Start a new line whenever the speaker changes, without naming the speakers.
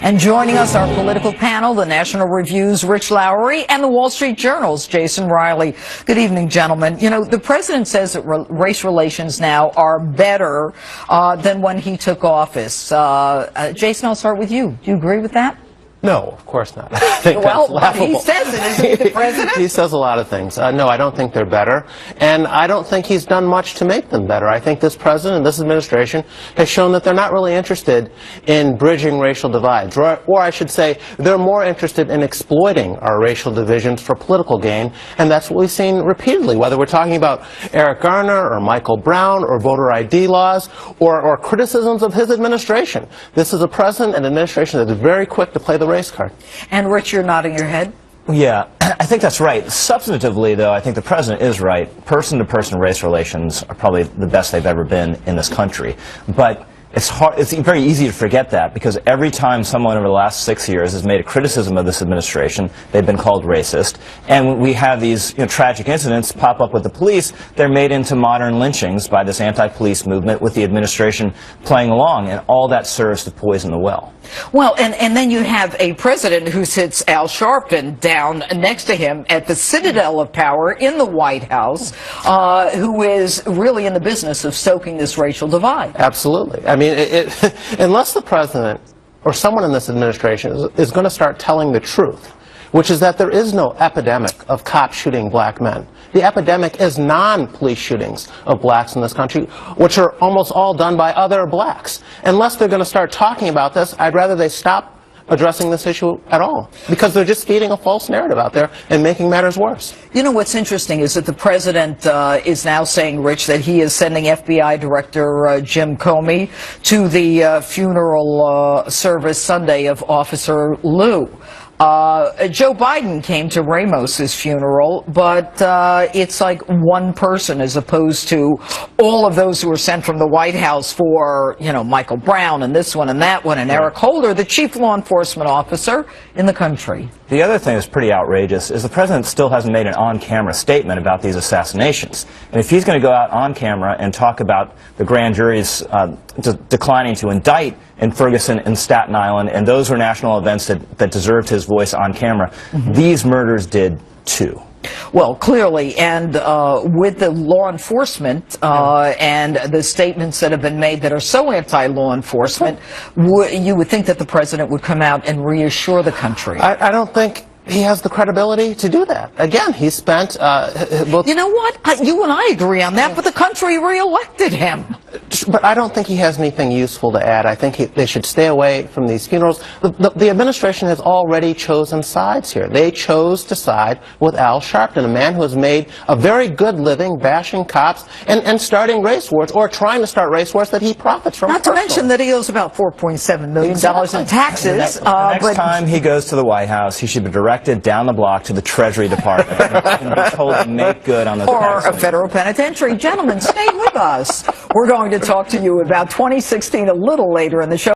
And joining us, our political panel, the National Review's Rich Lowry and the Wall Street Journal's Jason Riley. Good evening, gentlemen. You know, the president says that race relations now are better than when he took office. Jason, I'll start with you. Do you agree with that?
No, of course not. I think that's laughable.
He says it, isn't he, the president?
He says a lot of things. No, I don't think they're better. And I don't think he's done much to make them better. I think this president and this administration has shown that they're not really interested in bridging racial divides. Or I should say, they're more interested in exploiting our racial divisions for political gain. And that's what we've seen repeatedly, whether we're talking about Eric Garner or Michael Brown or voter ID laws or criticisms of his administration. This is a president and administration that is very quick to play the race card.
And Rich, you're nodding your head.
Yeah, I think that's right. Substantively, though, I think the president is right. Person-to-person race relations are probably the best they've ever been in this country. But it's very easy to forget that, because every time someone over the last 6 years has made a criticism of this administration, they've been called racist. And when we have these tragic incidents pop up with the police, they're made into modern lynchings by this anti-police movement with the administration playing along, and all that serves to poison the well.
Well, and then you have a president who sits Al Sharpton down next to him at the citadel of power in the White House, who is really in the business of stoking this racial divide.
Absolutely. I mean, unless the president or someone in this administration is going to start telling the truth, which is that there is no epidemic of cops shooting black men. The epidemic is non-police shootings of blacks in this country, which are almost all done by other blacks. Unless they're going to start talking about this, I'd rather they stop addressing this issue at all, because they're just feeding a false narrative out there and making matters worse.
You know, what's interesting is that the president is now saying, Rich, that he is sending FBI Director Jim Comey to the funeral service Sunday of Officer Liu. Joe Biden came to Ramos's funeral, but it's like one person as opposed to all of those who were sent from the White House for, Michael Brown and this one and that one, and Eric Holder, the chief law enforcement officer in the country.
The other thing that's pretty outrageous is the president still hasn't made an on-camera statement about these assassinations. And if he's going to go out on camera and talk about the grand jury's declining to indict in Ferguson and Staten Island, and those were national events that deserved his voice on camera, these murders did too.
Well, clearly, and with the law enforcement and the statements that have been made that are so anti-law enforcement, you would think that the president would come out and reassure the country.
I don't think he has the credibility to do that. Again, he spent...
You know what? You and I agree on that, but the country re-elected him.
But I don't think he has anything useful to add. I think they should stay away from these funerals. The administration has already chosen sides here. They chose to side with Al Sharpton, a man who has made a very good living bashing cops and starting race wars, or trying to start race wars that he profits from.
Not to mention that he owes about $4.7 million in taxes.
The next time he goes to the White House, he should be directed down the block to the Treasury Department and be told to make good on the
or a federal penitentiary. Gentlemen, stay with us. We're going to talk to you about 2016 a little later in the show.